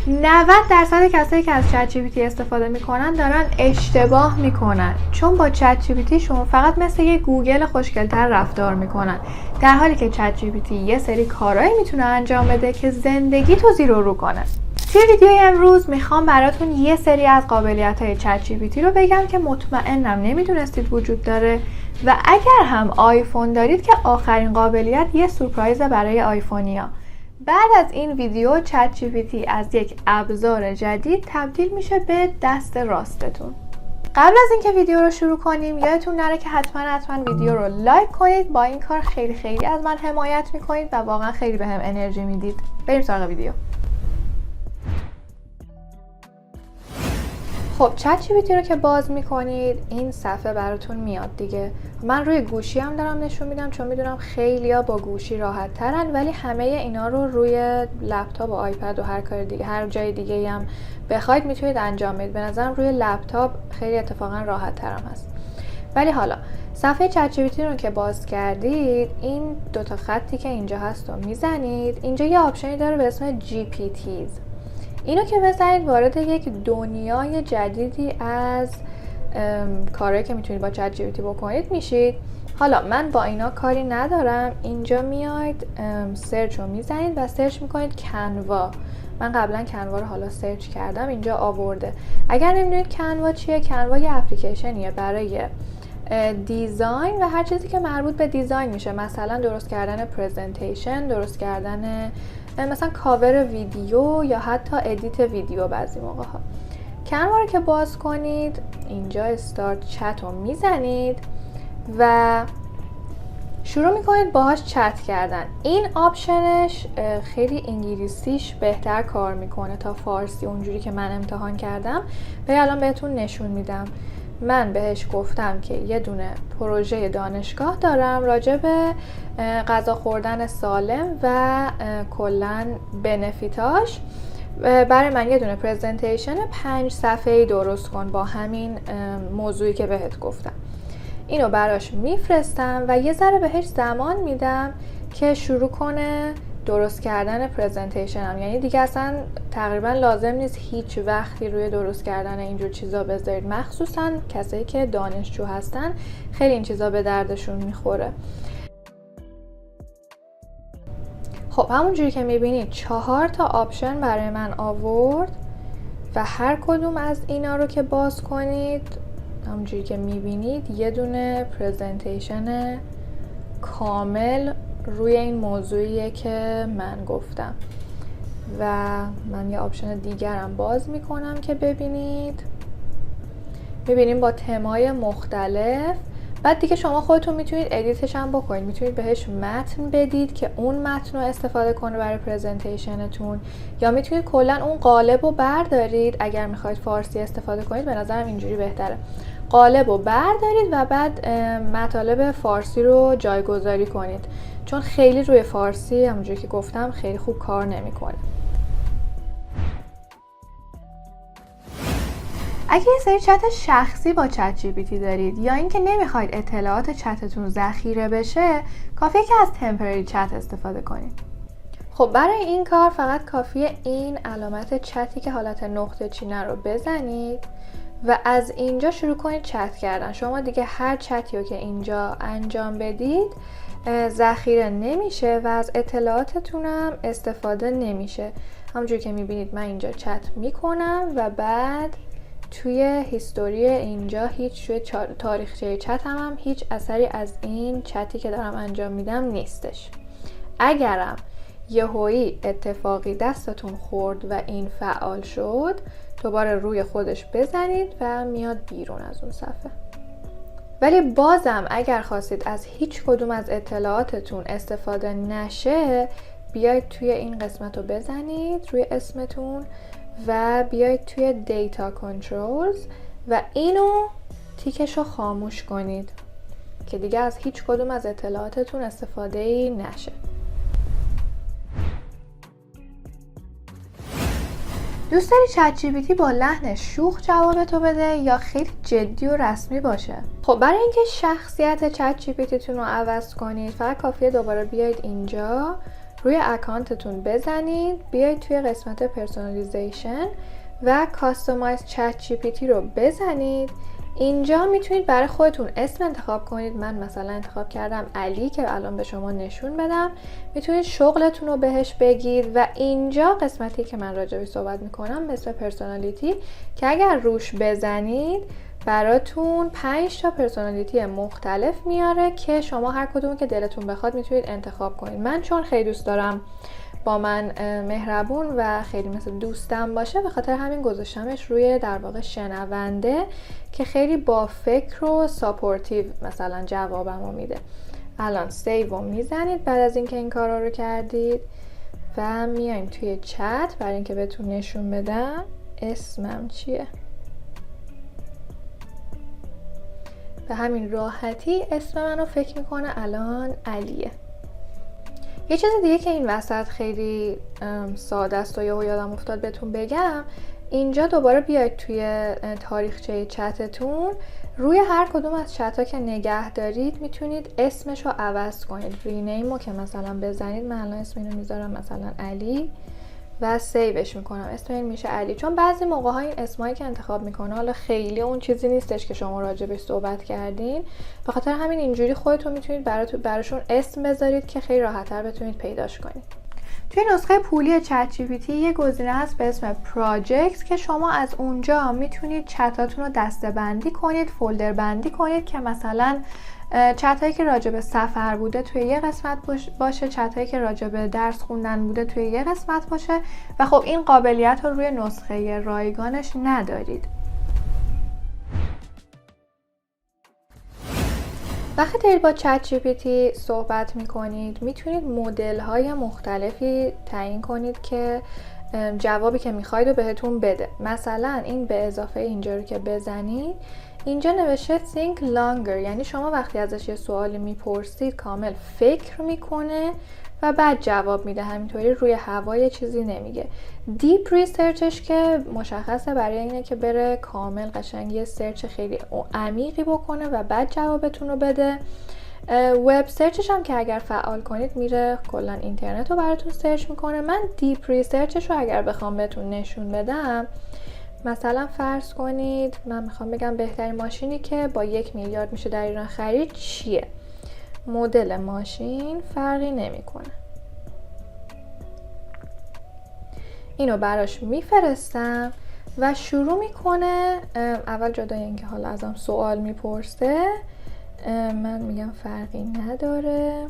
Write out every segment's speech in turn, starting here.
90% کسایی که از چت جی پی تی استفاده میکنن دارن اشتباه میکنن، چون با چت جی پی تی شما فقط مثل یه گوگل خوشگل‌تر رفتار میکنن، در حالی که چت جی پی تی یه سری کارایی میتونه انجام بده که زندگی تو زیر و رو کنه. توی ویدیوی امروز میخوام براتون یه سری از قابلیت‌های چت جی پی تی رو بگم که مطمئنم نمیدونستید وجود داره و اگر هم آیفون دارید که آخرین قابلیت یه سورپرایز برای آیفونیا. بعد از این ویدیو چت جی پی تی از یک ابزار جدید تبدیل میشه به دست راستتون. قبل از اینکه ویدیو رو شروع کنیم یادتون نره که حتما ویدیو رو لایک کنید. با این کار خیلی از من حمایت میکنید و واقعا خیلی بهم انرژی میدید. بریم سراغ ویدیو. خب چت جی پی تی رو که باز میکنید این صفحه براتون میاد دیگه. من روی گوشی هم دارم نشون میدم چون میدونم خیلیا با گوشی راحت ترن، ولی همه اینا رو روی لپتاپ و آیپد و هر کار دیگه هر جای دیگه هم بخواید میتونید انجام بدید. به نظرم روی لپتاپ خیلی اتفاقا راحت ترم هست. ولی حالا صفحه چت جی پی تی رو که باز کردید این دوتا خطی که اینجا هست رو میزنید. اینجا یه آپشنی داره به اسم جی پی تیز. اینو که بزنید وارد یک دنیای جدیدی از کارهایی که میتونید با چت جی پی تی بکنید میشید. حالا من با اینا کاری ندارم. اینجا میاید سرچ رو میزنید و سرچ میکنید کنوا. من قبلا کنوا رو حالا سرچ کردم اینجا آورده. اگر نمیدونید کنوا چیه، کنوا یه اپلیکیشنیه برای دیزاین و هر چیزی که مربوط به دیزاین میشه، مثلا درست کردن پرزنتیشن، درست کردن مثلا کاور ویدیو یا حتی ادیت ویدیو. بعضی موقع ها کنوا رو که باز کنید اینجا استارت چت رو میزنید و شروع میکنید باهاش چت کردن. این آپشنش خیلی انگلیسیش بهتر کار میکنه تا فارسی اونجوری که من امتحان کردم. الان بهتون نشون میدم. من بهش گفتم که یه دونه پروژه دانشگاه دارم راجع به غذا خوردن سالم و کلاً بنفیتاش. برای من یه دونه پرزنتیشن 5 صفحه‌ای درست کن با همین موضوعی که بهت گفتم. اینو براش میفرستم و یه ذره بهش زمان میدم که شروع کنه درست کردن پرزنتیشنم. یعنی دیگه اصلا تقریبا لازم نیست هیچ وقتی روی درست کردن اینجور چیزا بذارید، مخصوصا کسایی که دانشجو هستن خیلی این چیزا به دردشون میخوره. خب همونجوری که میبینید 4 تا آپشن برای من آورد و هر کدوم از اینا رو که باز کنید همونجوری که میبینید یه دونه پرزنتیشن کامل روی این موضوعیه که من گفتم. و من یه آپشن دیگرم باز میکنم که ببینیم با تمای مختلف. بعد دیگه شما خودتون میتونید ادیتش هم بکنید، میتونید بهش متن بدید که اون متن رو استفاده کنه برای پرزنتیشنتون، یا میتونید کلا اون قالب رو بردارید. اگر میخواید فارسی استفاده کنید به نظرم اینجوری بهتره. قالب رو بردارید و بعد مطالب فارسی رو جایگذاری کنید، چون خیلی روی فارسی همونجوری که گفتم خیلی خوب کار نمیکنه. اگه یه سری چت شخصی با چت جی پی تی دارید یا اینکه نمیخواید اطلاعات چتتون ذخیره بشه، کافیه که از تمپرری چت استفاده کنید. خب برای این کار فقط کافیه این علامت چتی که حالت نقطه چینه رو بزنید و از اینجا شروع کنید چت کردن. شما دیگه هر چتی رو که اینجا انجام بدید ذخیره نمیشه و از اطلاعاتتون هم استفاده نمیشه. همونجوری که میبینید من اینجا چت میکنم و بعد توی هیستوری اینجا توی تاریخچه چت هم هیچ اثری از این چتی که دارم انجام میدم نیستش. اگرم یهویی اتفاقی دستتون خورد و این فعال شد دوباره روی خودش بزنید و میاد بیرون از اون صفحه. ولی بازم اگر خواستید از هیچ کدوم از اطلاعاتتون استفاده نشه بیاید توی این قسمت رو بزنید روی اسمتون و بیاید توی دیتا کنترلز و اینو تیکش رو خاموش کنید که دیگه از هیچ کدوم از اطلاعاتتون استفاده نشه. دوست داری چت جی پی تی با لحن شوخ جوابتو بده یا خیلی جدی و رسمی باشه؟ خب برای اینکه شخصیت چت جی پی تی تون رو عوض کنید فقط کافیه دوباره بیاید اینجا روی اکانتتون بزنید، بیاید توی قسمت پرسونالیزیشن و کاستومایز چت جی پی تی رو بزنید. اینجا میتونید برای خودتون اسم انتخاب کنید. من مثلا انتخاب کردم علی که الان به شما نشون بدم. میتونید شغلتون رو بهش بگید و اینجا قسمتی که من راجع بهش صحبت میکنم به اسم پرسونالیتی که اگر روش بزنید براتون 5 تا پرسونالیتی مختلف میاره که شما هر کدوم که دلتون بخواد میتونید انتخاب کنید. من چون خیلی دوست دارم با من مهربون و خیلی مثل دوستم باشه به خاطر همین گذاشتمش روی در واقع شنونده که خیلی با فکر و ساپورتیو مثلا جوابمو میده. الان سیو رو میزنید بعد از اینکه این کارا رو کردید و میایم توی چت برای اینکه بهتون نشون بدم اسمم چیه. به همین راحتی اسم منو فکر میکنه الان علیه. یه چیز دیگه که این وسط خیلی ساده است و یادم افتاد بهتون بگم، اینجا دوباره بیاید توی تاریخچه چتتون روی هر کدوم از چت‌ها که نگه دارید میتونید اسمش رو عوض کنید. رینیمو که مثلا بزنید، من الان اسم اینو میذارم مثلا علی و سیوش میکنم، اسم این میشه علی. چون بعضی موقع ها این اسمایی که انتخاب میکنه حالا خیلی اون چیزی نیستش که شما راجبش صحبت کردین، به خاطر همین اینجوری خودتون میتونید براشون اسم بذارید که خیلی راحت‌تر بتونید پیداش کنید. توی نسخه پولی چت جی پی تی یه گزینه هست به اسم پراجکت که شما از اونجا میتونید چتاتون رو دسته‌بندی کنید، فولدر بندی کنید که مثلا چتایی که راجع به سفر بوده توی یه قسمت باشه، چتایی که راجع به درس خوندن بوده توی یه قسمت باشه و خب این قابلیت رو روی نسخه رایگانش ندارید. وقتی دارید با چت جی پی تی صحبت میکنید میتونید مدل های مختلفی تعیین کنید که جوابی که میخواید رو بهتون بده. مثلا این به اضافه اینجا رو که بزنید اینجا نوشته think longer، یعنی شما وقتی ازش یه سوالی میپرسید کامل فکر میکنه و بعد جواب میده، همینطوری روی هوا چیزی نمیگه. دیپ ریسرچش که مشخصه برای اینه که بره کامل قشنگ یه سرچ خیلی عمیقی بکنه و بعد جوابتون رو بده. وب سرچش هم که اگر فعال کنید میره کلا اینترنت رو براتون سرچ میکنه. من دیپ ریسرچش رو اگر بخوام بهتون نشون بدم، مثلا فرض کنید من میخوام بگم بهترین ماشینی که با 1 میلیارد میشه در ایران خرید چیه؟ مدل ماشین فرقی نمیکنه. اینو براش میفرستم و شروع میکنه. اول جدای اینکه حالا ازم سوال میپرسه من میگم فرقی نداره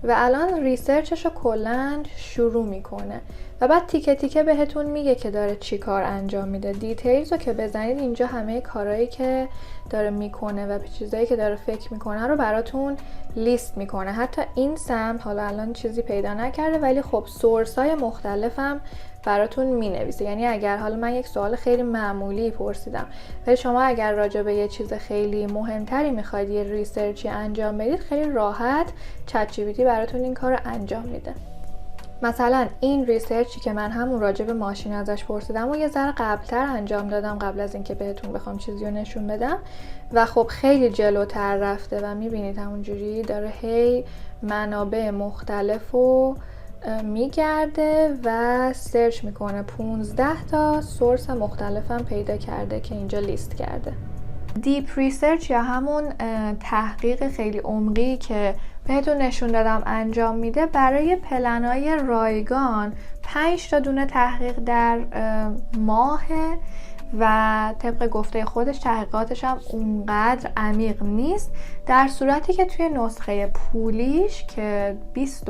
و الان ریسرچش رو کلاً شروع میکنه و بعد تیکه تیکه بهتون میگه که داره چی کار انجام میده. دیتیلز رو که بزنید اینجا همه کارهایی که داره میکنه و به چیزایی که داره فکر میکنه رو براتون لیست میکنه. حتی این سمت حالا الان چیزی پیدا نکرده ولی خب سورس های مختلفم براتون مینویسه. یعنی اگر حالا من یک سوال خیلی معمولی پرسیدم ولی شما اگر راجع به یه چیز خیلی مهمتری میخواید یه ریسرچی انجام بدید، خیلی راحت چت جی پی تی براتون این کار رو انجام میده. مثلا این ریسرچی که من همون راجع به ماشین ازش پرسیدم و یه ذره قبلتر انجام دادم قبل از اینکه بهتون بخوام چیزی رو نشون بدم و خب خیلی جلوتر رفته و میبینید همونجوری داره هی منابع مختلف و میگرده و سرچ میکنه. 15 تا سورس مختلفم پیدا کرده که اینجا لیست کرده. دیپ ریسرچ یا همون تحقیق خیلی عمقی که بهتون نشون دادم انجام میده برای پلنای رایگان 5 تا دونه تحقیق در ماه و طبق گفته خودش تحقیقاتش هم اونقدر عمیق نیست، در صورتی که توی نسخه پولیش که $20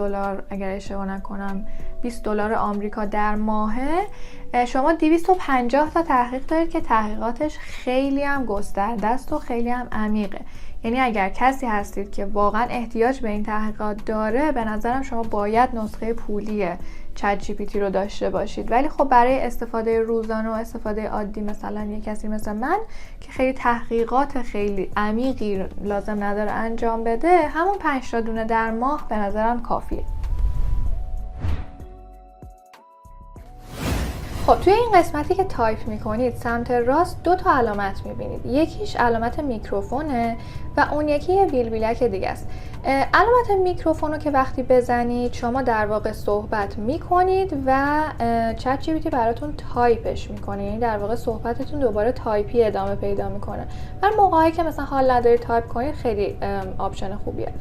اگر اشتباه نکنم $20 آمریکا در ماهه، شما 250 تا تحقیق دارید که تحقیقاتش خیلی هم گسترده است و خیلی هم عمیقه. یعنی اگر کسی هستید که واقعا احتیاج به این تحقیقات داره، به نظرم شما باید نسخه پولی چت جی پی تی رو داشته باشید. ولی خب برای استفاده روزانه و استفاده عادی مثلا یک کسی مثل من که خیلی تحقیقات خیلی عمیقی لازم نداره انجام بده، همون 5 تا دونه در ماه به نظرم کافیه. خب توی این قسمتی که تایپ میکنید سمت راست 2 تا علامت میبینید. یکیش علامت میکروفونه و اون یکی یه بیلبیلک دیگه است. علامت میکروفون رو که وقتی بزنید شما در واقع صحبت میکنید و چت جی پی تی براتون تایپش میکنه، یعنی در واقع صحبتتون دوباره تایپی ادامه پیدا میکنه. و موقعی که مثلا حال ندارید تایپ کنید خیلی آپشن خوبیه.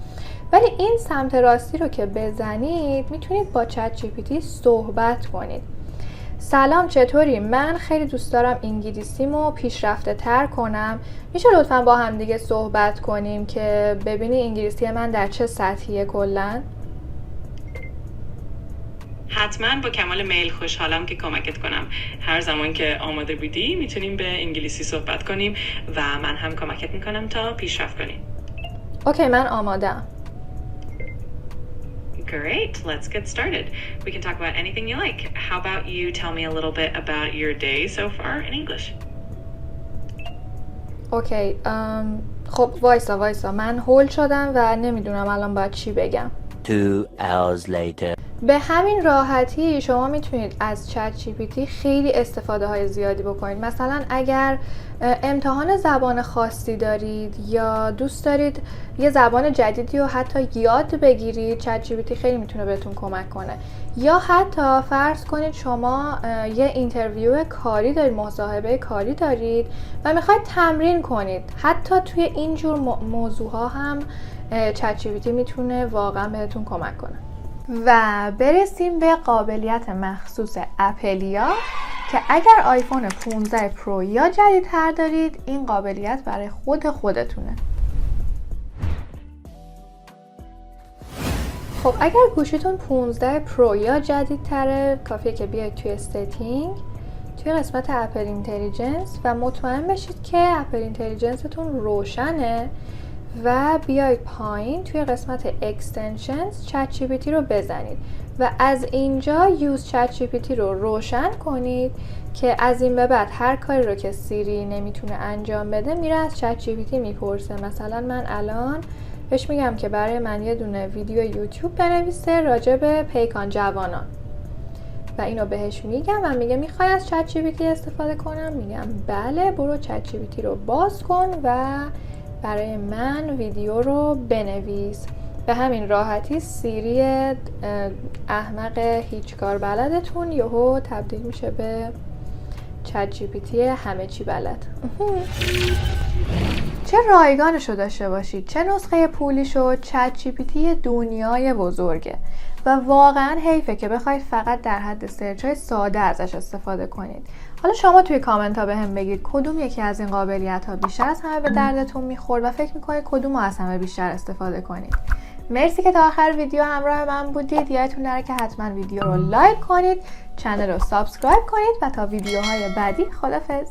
ولی این سمت راستی رو که بزنید میتونید با چت جی پی تی صحبت کنید. سلام، چطوری؟ من خیلی دوست دارم انگلیسیمو پیشرفته تر کنم. میشه لطفاً با هم دیگه صحبت کنیم که ببینی انگلیسی من در چه سطحیه کلاً؟ حتما با کمال میل، خوشحالم که کمکت کنم. هر زمان که آماده بودی میتونیم به انگلیسی صحبت کنیم و من هم کمکت میکنم تا پیشرفت کنیم. اوکی، من آماده‌ام. Great, let's get started. We can talk about anything you like. How about you tell me a little bit about your day so far in English? اوکی، خب وایسا من هول شدم و نمیدونم الان باید چی بگم. 2 hours later. به همین راحتی شما میتونید از چت جی پی تی خیلی استفاده های زیادی بکنید. مثلا اگر امتحان زبان خاصی دارید یا دوست دارید یه زبان جدیدی رو حتی یاد بگیرید، چت جی پی تی خیلی میتونه بهتون کمک کنه. یا حتی فرض کنید شما یه اینترویو کاری دارید، مصاحبه کاری دارید و میخواید تمرین کنید، حتی توی اینجور موضوع ها هم چت جی پی تی میتونه واقعا بهتون کمک کنه. و برسیم به قابلیت مخصوص اپلیا که اگر آیفون 15 پرو یا جدیدتر دارید این قابلیت برای خودتونه. خب اگر گوشیتون 15 پرو یا جدیدتره کافیه که بیاید توی ستینگ، توی قسمت اپل اینتلیجنس و مطمئن بشید که اپل اینتلیجنستون روشنه و بیایید پایین توی قسمت اکستنشنز چت جی پی تی رو بزنید و از اینجا یوز چت جی پی تی رو روشن کنید که از این به بعد هر کاری رو که سیری نمیتونه انجام بده میره از چت جی پی تی میپرسه. مثلا من الان بهش میگم که برای من یه دونه ویدیو یوتیوب بنویسه راجع به پیکان جوانان و اینو بهش میگم و میگه میخوای از چت جی پی تی استفاده کنم؟ میگم بله، برو چت جی پی تی رو باز کن و برای من ویدیو رو بنویس. به همین راحتی سیری احمق هیچ کار بلدتون یهو تبدیل میشه به چت جی پی تی همه چی بلد. چه رایگانشو داشته باشید، چه نسخه پولیشو، چت جی پی تی دنیای بزرگه و واقعا حیفه که بخواید فقط در حد سرچ های ساده ازش استفاده کنید. حالا شما توی کامنت ها به هم بگید کدوم یکی از این قابلیت ها بیشتر از همه به دردتون میخورد و فکر میکنید کدوم ها از همه بیشتر استفاده کنید. مرسی که تا آخر ویدیو همراه من بودید. یادتون نره که حتما ویدیو رو لایک کنید، چنل رو سابسکرایب کنید و تا ویدیوهای بعدی خدافظ.